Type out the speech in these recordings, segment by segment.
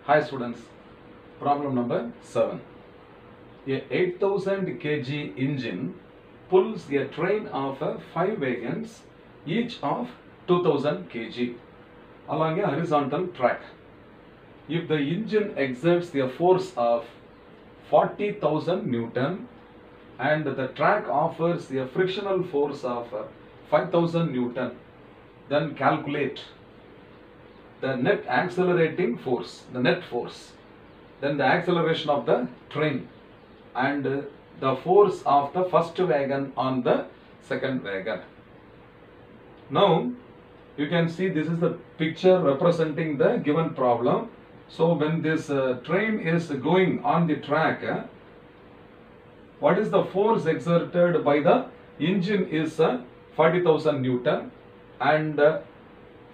Hi students, problem number 7. A 8000 kg engine pulls a train of 5 wagons, each of 2000 kg, along a horizontal track. If the engine exerts a force of 40,000 Newton and the track offers a frictional force of 5,000 Newton, then calculate the net accelerating force, the net force, then the acceleration of the train and the force of the first wagon on the second wagon. Now you can see this is the picture representing the given problem. So when this train is going on the track, what is the force exerted by the engine is 40,000 Newton and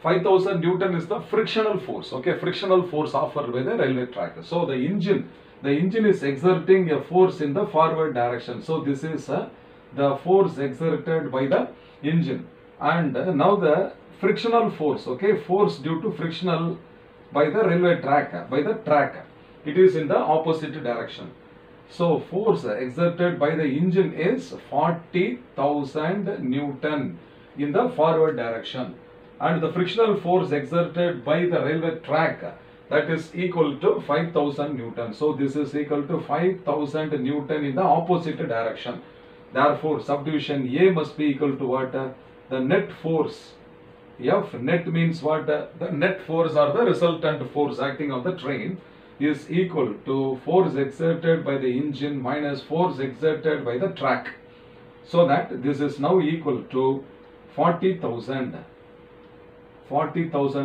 5,000 Newton is the frictional force, okay, frictional force offered by the railway track. So the engine is exerting a force in the forward direction. So this is the force exerted by the engine, and now the frictional force, okay, force due to frictional by the railway track, by the track, it is in the opposite direction. So force exerted by the engine is 40,000 Newton in the forward direction, and the frictional force exerted by the railway track, that is equal to 5,000 Newton. So this is equal to 5,000 Newton in the opposite direction. Therefore subdivision A must be equal to what? The net force. F net means what? The net force or the resultant force acting on the train is equal to force exerted by the engine minus force exerted by the track. So that this is now equal to 40,000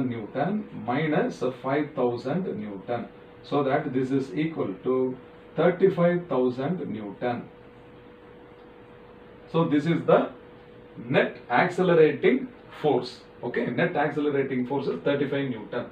Newton minus 5,000 Newton. So that this is equal to 35,000 Newton. So this is the net accelerating force. Okay, net accelerating force is 35 Newton.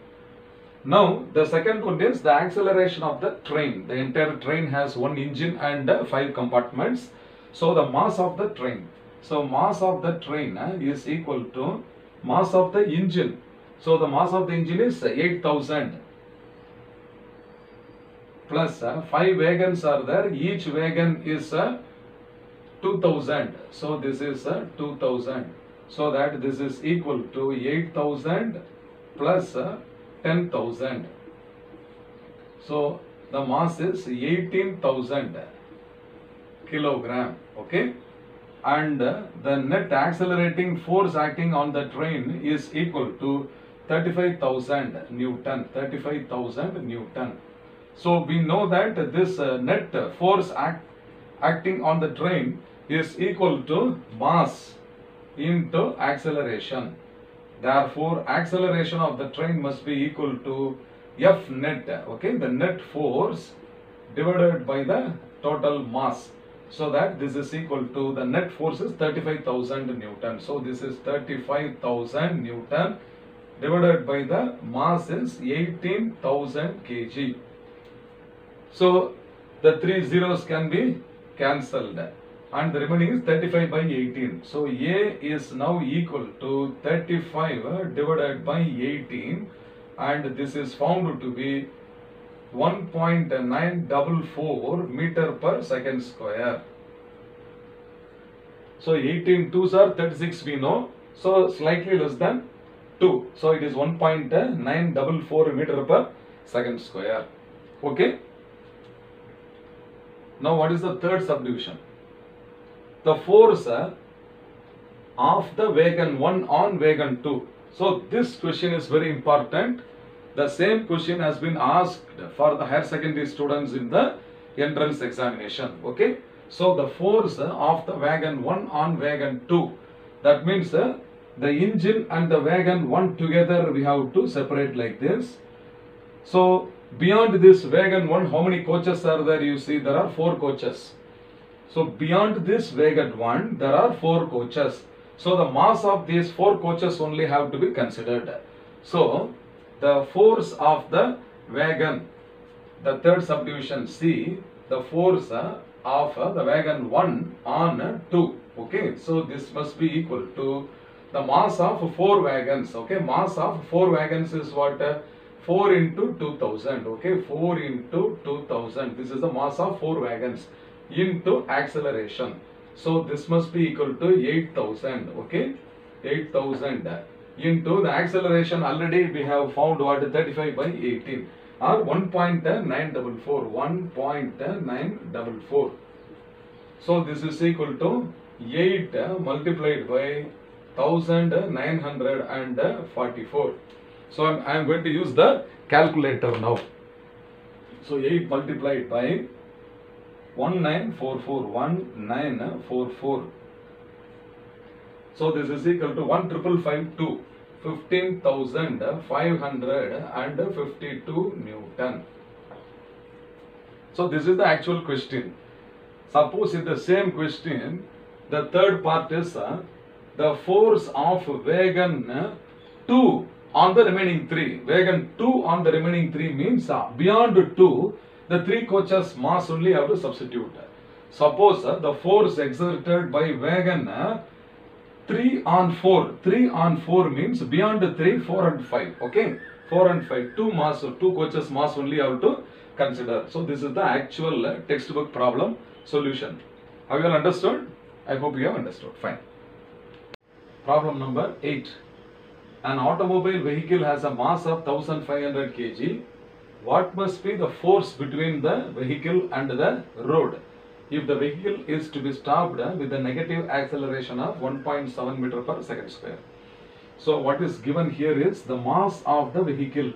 Now the second one is the acceleration of the train. The entire train has one engine and 5 compartments. So the mass of the train. So mass of the train is equal to mass of the engine. So the mass of the engine is 8,000 plus 5 wagons are there. Each wagon is 2,000. So this is 2,000. So that this is equal to 8,000 plus 10,000. So the mass is 18,000 kilogram. Okay. And the net accelerating force acting on the train is equal to 35,000 Newton. 35,000 Newton. So we know that this net force acting on the train is equal to mass into acceleration. Therefore acceleration of the train must be equal to F net, okay, the net force divided by the total mass. So that this is equal to, the net force is 35,000 Newton. So this is 35,000 Newton divided by the mass is 18,000 kg. So the 3 zeros can be cancelled and the remaining is 35 by 18. So A is now equal to 35 divided by 18, and this is found to be 1.944 meter per second square. So 18 2s are 36 we know. So slightly less than 2. So it is 1.944 meter per second square. Okay. Now what is the third subdivision? The force of the wagon 1 on wagon 2. So this question is very important. The same question has been asked for the higher secondary students in the entrance examination. Okay. So the force of the wagon 1 on wagon 2. That means the engine and the wagon 1 together we have to separate like this. So beyond this wagon 1, how many coaches are there? You see there are 4 coaches. So beyond this wagon 1, there are 4 coaches. So the mass of these 4 coaches only have to be considered. So the force of the wagon, the third subdivision C, the force of the wagon 1 on 2. Okay, so this must be equal to the mass of 4 wagons. Okay, mass of 4 wagons is what? 4 into 2000, okay, 4 into 2000, this is the mass of 4 wagons into acceleration. So this must be equal to 8000, okay, 8000 into the acceleration. Already we have found what, 35 by 18 or 1.944, 1.944. So this is equal to 8 multiplied by 1944. So I am going to use the calculator now. So 8 multiplied by 1944, 1944. So this is equal to 1,552, 15,552 Newton. So this is the actual question. Suppose in the same question, the third part is the force of wagon 2 on the remaining 3. Wagon 2 on the remaining 3 means beyond 2, the 3 coaches mass only have to substitute. Suppose the force exerted by wagon 3 on 4. 3 on 4 means beyond 3, 4 and 5. Okay, 4 and 5. 2 mass, 2 coaches mass only have to consider. So this is the actual textbook problem solution. Have you all understood? I hope you have understood. Fine. Problem number 8. An automobile vehicle has a mass of 1500 kg. What must be the force between the vehicle and the road if the vehicle is to be stopped with a negative acceleration of 1.7 meter per second square? So what is given here is the mass of the vehicle.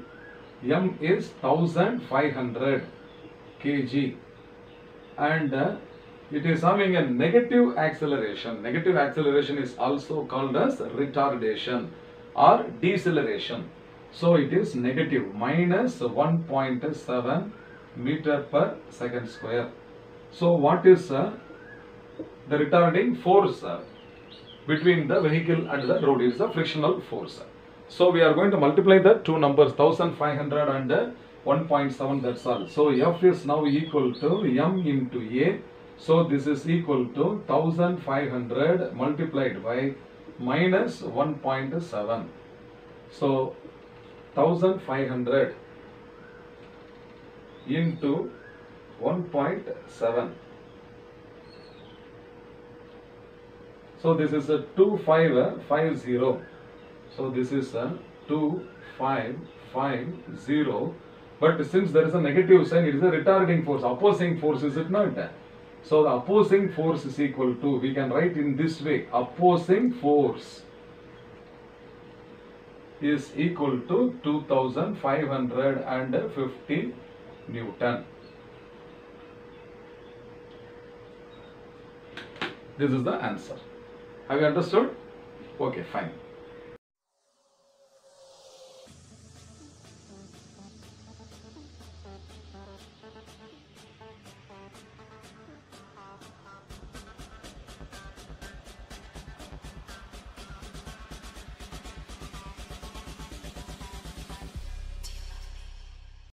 M is 1500 kg and it is having a negative acceleration. Negative acceleration is also called as retardation or deceleration. So it is negative, minus 1.7 meter per second square. So what is the retarding force between the vehicle and the road? Is the frictional force. So we are going to multiply the two numbers, 1500 and 1.7, that's all. So F is now equal to M into A. So this is equal to 1500 multiplied by minus 1.7. So 1500 into 1.7. So this is a 2550. So this is a 2550. But since there is a negative sign, it is a retarding force, opposing force, is it not? So the opposing force is equal to, we can write in this way, opposing force is equal to 2550 Newton. This is the answer. Have you understood? Okay, fine.